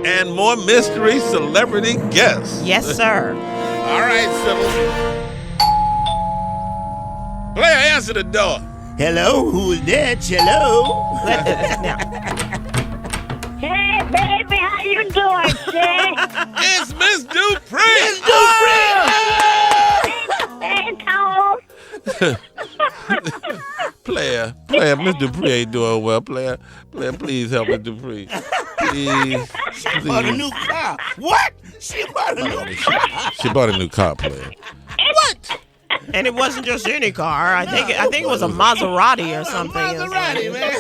And more mystery celebrity guests. Yes, sir. All right, Sybil. Player, answer the door. Hello, who's that? Hello. Now, Hey, baby, how you doing, Jay? It's Miss Dupre. Hey, Tom. Player, Miss Dupre ain't doing well. Player, please help Miss Dupre. Please. She bought a new car. What? She bought a new car. She bought a new car, player. What? and it wasn't just any car. I think it was a Maserati or something. Maserati, man.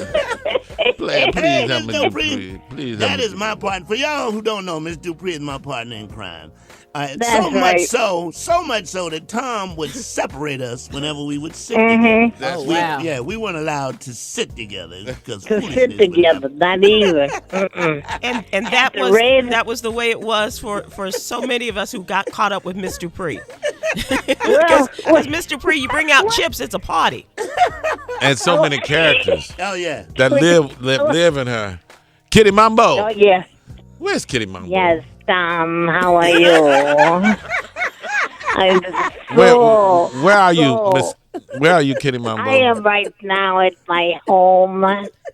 Player, please help Miss Dupree. Dupre. Please help That Miss is my partner. For y'all who don't know, Miss Dupree is my partner in crime. That's So much right. so much so that Tom would separate us whenever we would sit together. That's wow. Yeah, we weren't allowed to sit together because To sit together, not even. And that was rain- that was the way it was for so many of us who got caught up with Miss Dupree. Well, Because Miss Dupree, you bring out chips, it's a party. And so many characters Oh yeah. that live in her. Kitty Mambo. oh, yeah. Where's Kitty Mambo? Yes, Tom, how are you? I'm Where so, are you, so- Miss? Where are you, Kitty Mambo? I am right now at my home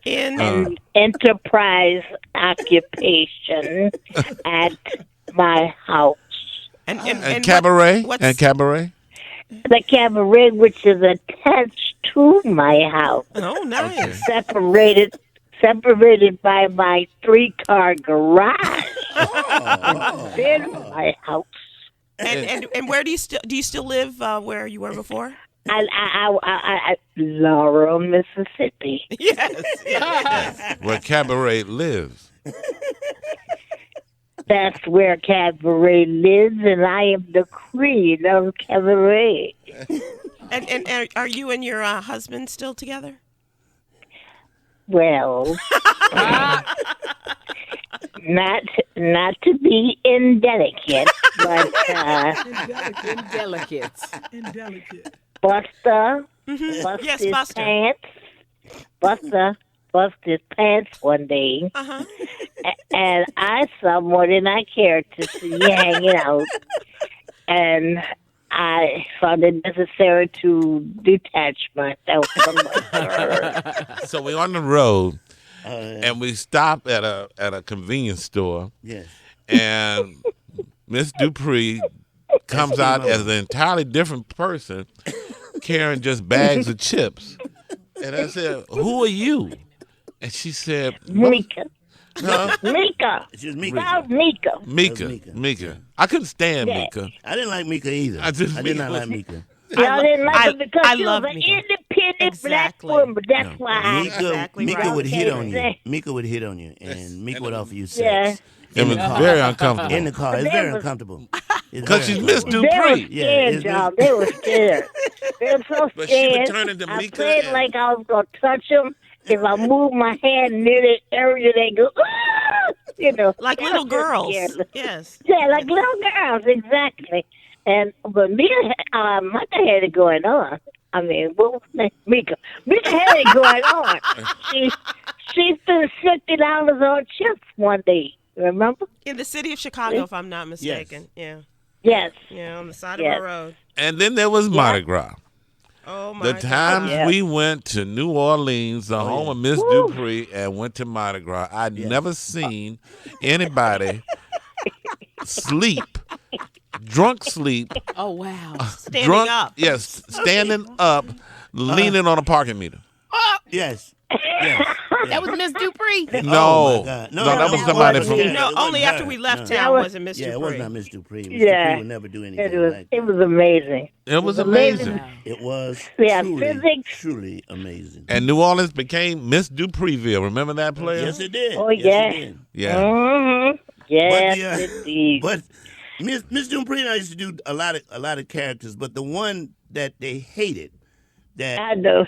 In and enterprise occupation at my house. And cabaret. What's, And cabaret. The cabaret, which is attached to my house, oh, nice. separated by my 3-car garage. Then my house. And where do you still live where you were before? I Laurel, Mississippi. Yes. Where cabaret lives. That's where cabaret lives, and I am the queen of cabaret. And are you and your husband still together? Well, not to be indelicate, but Indelicate. Buster, Yes, his Buster. pants. Buster bust his pants one day, Uh-huh. and I somewhat in our character see hanging out, and I found it necessary to detach myself from her. So we're on the road Yeah. and we stop at a convenience store Yes. and Miss Dupree comes out as an entirely different person carrying just bags of chips. And I said, "Who are you?" And she said, Mika. Huh? Mika. She was Mika. About Mika. Mika. I couldn't stand Yeah. Mika. I didn't like Mika either. I just- did not like Mika. Y'all didn't like her because I she was love an Mika. independent black Exactly. woman. That's why. Exactly Mika right. would hit on you. Okay. Mika would hit on you, and Mika would offer you Yeah. sex. It was very uncomfortable. In the car. It's They very was- uncomfortable. Because she's Miss They were Dupree. Yeah, scared, it's y'all. They were scared. They were so But she would scared. turn into I Mika played and- like I was going to touch them. If I move my hand near the area, they go, "Ah!" You know. Like they little were so girls. scared. Yes. Yeah, like little girls, exactly. But Mika had it going on. I mean, what was her name? Mika. Mika had it going on. She spent $50 on chips one day. Remember? In the city of Chicago, if I'm not mistaken. Yeah. Yes. Yeah, on the side Yes. of our road. And then there was Mardi Gras. Oh my The God. times Yeah. we went to New Orleans, the home of Miss Dupree, and went to Mardi Gras, I'd never seen anybody drunk sleep, Oh, wow. Standing drunk, up. yes, standing up, leaning on a parking meter. Yes. Yes. That was Miss Dupree. No, Oh, my God. no, that was somebody from. You know, it wasn't only after her. we left No. town wasn't Miss Yeah, Dupree. it was not Miss Dupree. Miss Yeah. Dupree would never do anything It was like it that. was amazing. It was amazing. amazing. It was Yeah, truly, physics. truly amazing. And New Orleans became Miss Dupreeville. Remember that player? Yes, it did. Oh, Yes, yeah. it did. Yeah. Mm-hmm. Yes, the, indeed. But Miss Dupree and I used to do a lot of characters, but the one that they hated, that I know.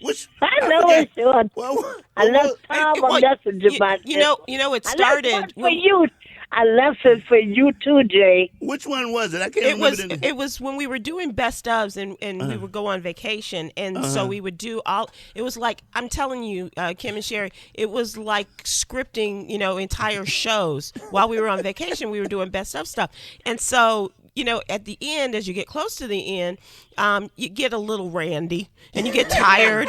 which I know forget- it's yours. Well, I left Tom Well, a message about you know, it I left started. one for you. I left it for you too, Jay. Which one was it? I can't It remember. was it was when we were doing best ofs and we would go on vacation, and so we would do all. It was like, I'm telling you, Kim and Sherry, it was like scripting, entire shows while we were on vacation. We were doing best of stuff, and so at the end, as you get close to the end, you get a little randy and you get tired,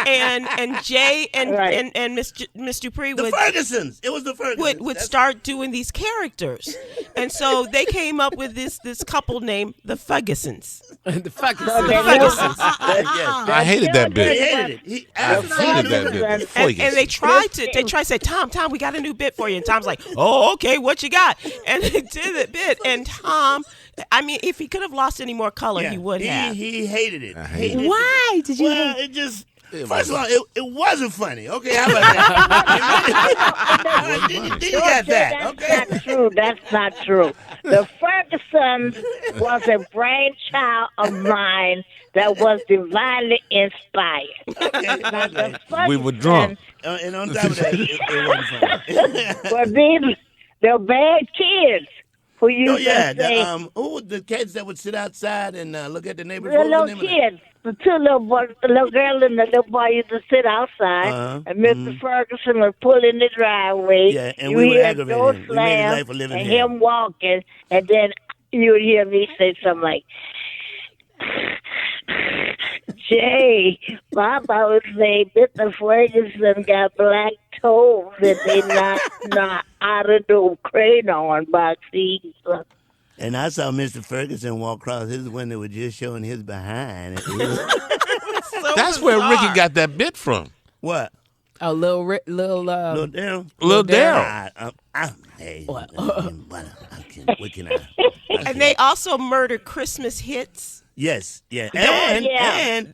and Jay and Miss Dupree The Fergusons. It was the Fergusons. would start doing these characters, and so they came up with this couple named the Fergusons. The fuck is I hated that He bit. hated it. I hated that bit. And they tried to say, Tom, we got a new bit for you. And Tom's like, oh, okay, what you got? And they did the bit. And Tom, I mean, if he could have lost any more color, he would have. He hated it. Why did you Well, it just... First of all, it wasn't funny. Okay, how about that? You got that, okay? That's not true. That's not true. The Fergusons was a brainchild of mine that was divinely inspired. Now, the We were drunk. And on top of that, it wasn't funny. Well, they're bad kids who used Oh, yeah. to say, Who were the kids that would sit outside and look at the neighbors? the What was the little name of that? kids. The two little boys, the little girl and the little boy used to sit outside, and Mr. Ferguson would pull in the driveway. Yeah, and you we would hear aggravate doors him. We made his slam life a living and hell. him walking, and then you would hear me say something like, Jay, Papa would say, Mr. Ferguson got black toes and they not out of the crayon boxes. And I saw Mr. Ferguson walk across his window with just showing his behind. That's where Ricky got that bit from. What? a little Little Daryl? Little Daryl. Hey, What? what can I? And they also murdered Christmas hits. Yes, yeah. Yeah.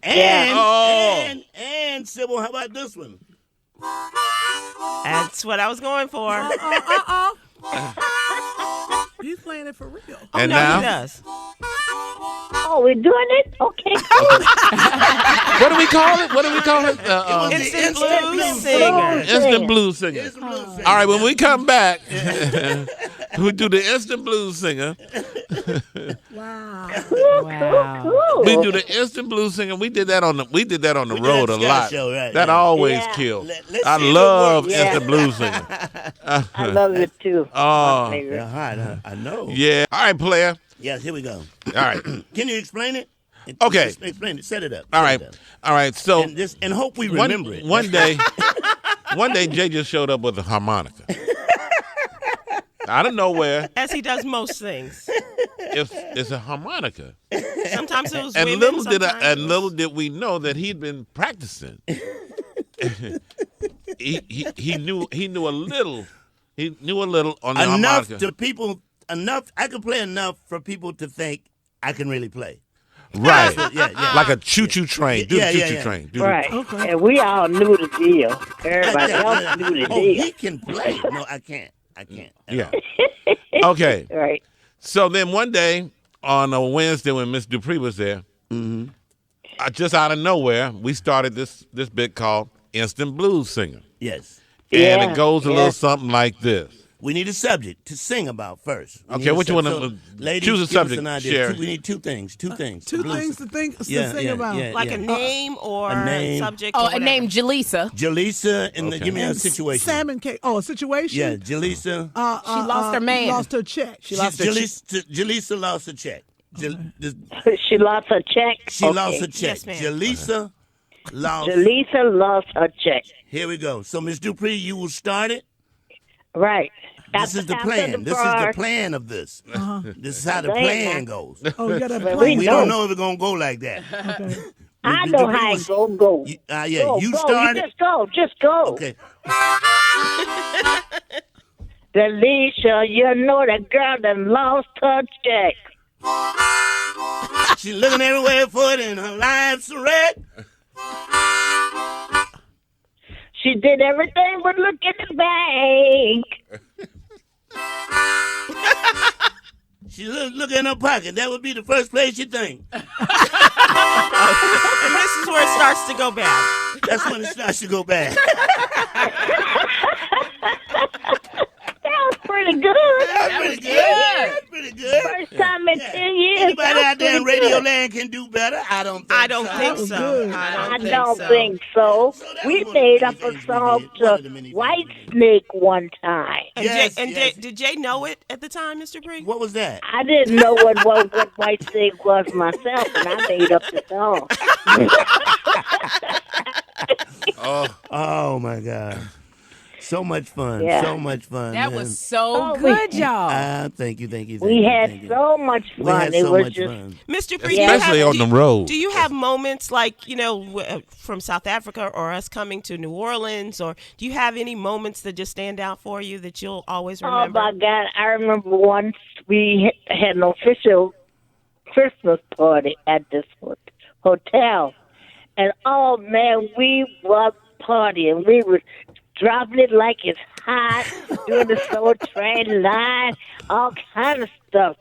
And Sybil, how about this one? That's what I was going for. He's playing it for real. And no, now, he does. Oh, we're doing it? Okay, cool. what do we call it? What do we call it? Instant blues singer. Instant blues singer. It's a blue singer. All right, when we come back, we do the instant blues singer. Wow. Wow. We do the instant blues singer. We did that on the did road that a Scott lot. show, right, That yeah. always Yeah. killed. Let's I see if it love works. instant blues singer. I love it too. Oh, Yeah, hot, huh? I know. yeah. All right, player. Yes, here we go. All right. Can you explain it? Okay. Just explain it. Set it up. All Set right. it up. All right. So And hope we remember it. one day, Jay just showed up with a harmonica. Out of nowhere, As he does most things. it's a harmonica. Sometimes it was And women. little did we know that he'd been practicing. he knew a little. He knew a little on the Enough harmonica. to people. Enough. I could play enough for people to think I can really play. Right. Yeah. Like a choo-choo train. Do Yeah, the yeah, choo-choo yeah. train. Do the- Right. And we all knew the deal. Everybody else knew the Oh, deal. he can play. No, I can't. Yeah. Okay. Right. So then one day on a Wednesday when Miss Dupre was there, just out of nowhere, we started this bit called Instant Blues Singer. Yes. And Yeah, it goes a yeah. little something like this. We need a subject to sing about first. We Okay, need a what you subject. wanna- ladies, choose a give us subject, an idea. Sherry. We need two things. Two things. Two Blues. things to think Yeah, to sing yeah, about. yeah. Like a name or A name. subject. Oh, or a whatever. name Jaleesa. Jalisa, and Okay. give me a And situation. Salmon cake. Oh, a situation. Yeah, Jalisa. She lost her man. Lost her check. Jalisa lost a check. She lost her check. She lost a check. Yes, ma'am. Jalisa lost. Jaleesa lost her check. Here we go. So, Miss Dupree, you will start it. Right. This is the plan. This is the plan of this. This is how the plan goes. Oh, you got a Well, plan. We don't know if it's gonna go like that. Okay. I know how it go. Yeah, Go, you go. start You it. just go. Okay. Jaleesa, you know the girl that lost her check. She's looking everywhere for it, and her life's a wreck. She did everything but look at the bank. She look in her pocket. That would be the first place you think. And this is where it starts to go bad. That's when it starts to go bad. That was pretty good. That's pretty good. Yeah. That's pretty good. First time in 10 years. Anybody That's out there in pretty Radio good. Land can do better? I don't think I don't so. think was so. good. I I don't don't think think so. So that We was one of the made many up a things we song did. One of to the many things White we did. Snake one time. And, Yes, Jay, and yes. did Jay know it at the time, Mr. Bree? What was that? I didn't know what White Snake was myself, and I made up the song. Oh my God. So much fun. Yeah. So much fun. That man. was so Oh, good, y'all. Thank you. We had so much We fun. had It so was much just fun. Mr. Bree, Especially on the road. Do you have moments like, from South Africa or us coming to New Orleans, or do you have any moments that just stand out for you that you'll always Oh remember? my God! I remember once we had an official Christmas party at this hotel, and oh man, we were partying. We were dropping it like it's hot, doing the Soul Train line, all kind of stuff.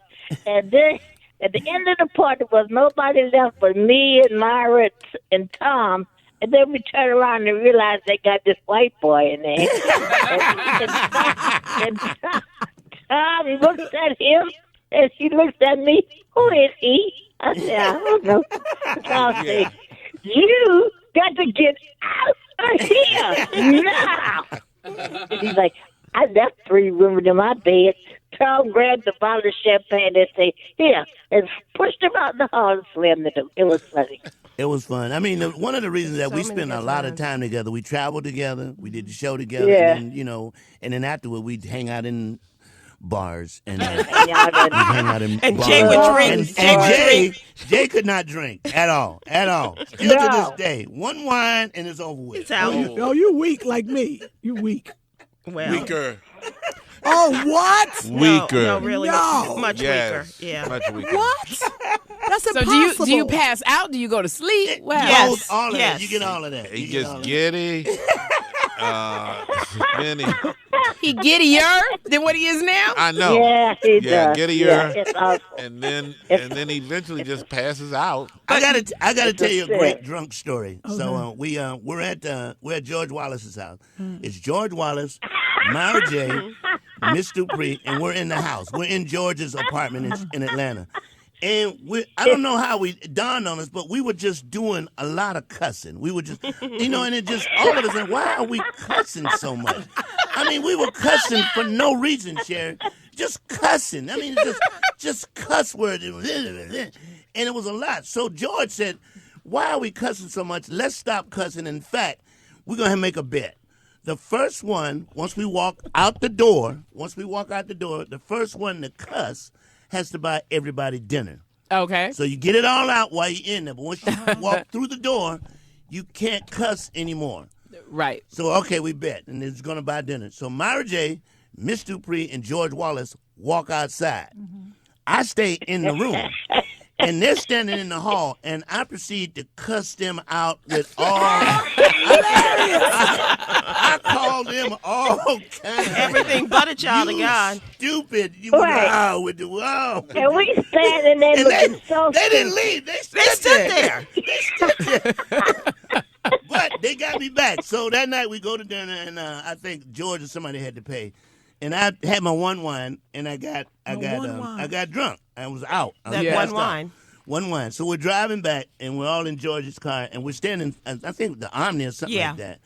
And then at the end of the party, was nobody left but me and Myra and Tom. And then we turned around and realized they got this white boy in there. and Tom looked at him, and she looked at me. Who is he? I said, I don't know. Tom said, you got to get out of here now. He's like, I left 3 women in my bed. Tom grabbed the bottle of champagne and said, here, and pushed him out the hall and slammed it. It was funny. It was fun. I mean, one of the reasons that So we many spent a good lot of times. time together, we traveled together, we did the show together, Yeah. and then, and then afterward we'd hang out in bars and And y'all done- hang out in And bars. Jay would drink. And Jay would drink. Jay could not drink at all. Still to this day, one wine and it's over with. It's out. No, you weak like me. You weak. Well, Weaker. Oh, what? Weaker. No, really, No. much Yes. weaker. Yeah. Much weaker. What? That's So impossible. do you pass out? Do you go to sleep? Wow. Yes. Both, all of yes. that. You get all of that. He You get gets all of that. giddy. Then He giddier than what he is now? I know. Yeah, he Yeah, does. giddier. Yeah, it's awesome. And then he eventually just passes out. I gotta tell you a That's great it. drunk story. So we're at George Wallace's house. It's George Wallace, Mara J, Miss Dupre, and we're in the house. We're in George's apartment in Atlanta. And I don't know how it dawned on us, but we were just doing a lot of cussing. We were just, and it just, all of us, like, why are we cussing so much? I mean, we were cussing for no reason, Sherry. Just cussing. I mean, just cuss words. And it was a lot. So George said, why are we cussing so much? Let's stop cussing. In fact, we're going to make a bet. The first one, once we walk out the door, the first one to cuss has to buy everybody dinner. Okay. So you get it all out while you're in there. But once you walk through the door, you can't cuss anymore. Right. So, okay, we bet. And it's going to buy dinner. So Myra J, Miss Dupre, and George Wallace walk outside. I stay in the room. And they're standing in the hall, and I proceed to cuss them out with all. I call them all kinds of Everything but a child of you God. stupid. You Right. wow with the wow. And we standing there And looking so they didn't stupid. leave. They They stood there. They stood there. But they got me back. So that night we go to dinner, and I think George or somebody had to pay. And I had my one wine, and I got drunk. I was out. I was That passed one out. wine. One wine. So we're driving back, and we're all in George's car, and we're standing, I think the Omni or something Yeah. like that.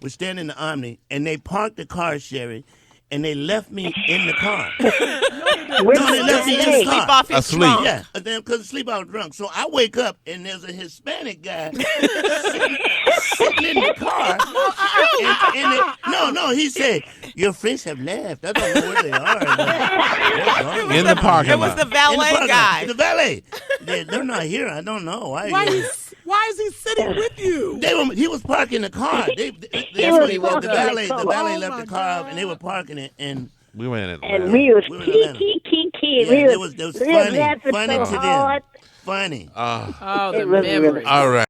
We're standing in the Omni, and they parked the car, Sherry, and they left me in the car. With No, they left me in the snake. car. Sleep off his Asleep. trunk. Yeah, because sleep I was drunk. So I wake up and there's a Hispanic guy sitting in the car. No, he said, your friends have left. I don't know where they are. In the parking It was lot. the valet guy. The valet. They're not here. I don't know. Why is he sitting with you? He was parking the car. was The parking valet the car. left Oh, the car my and they were parking it and We were in Atlanta. And we was We were in key, Atlanta. key. yeah, We it was we was funny. laughing Funny so to them. hard. Funny. Oh, the It was really memories. All right.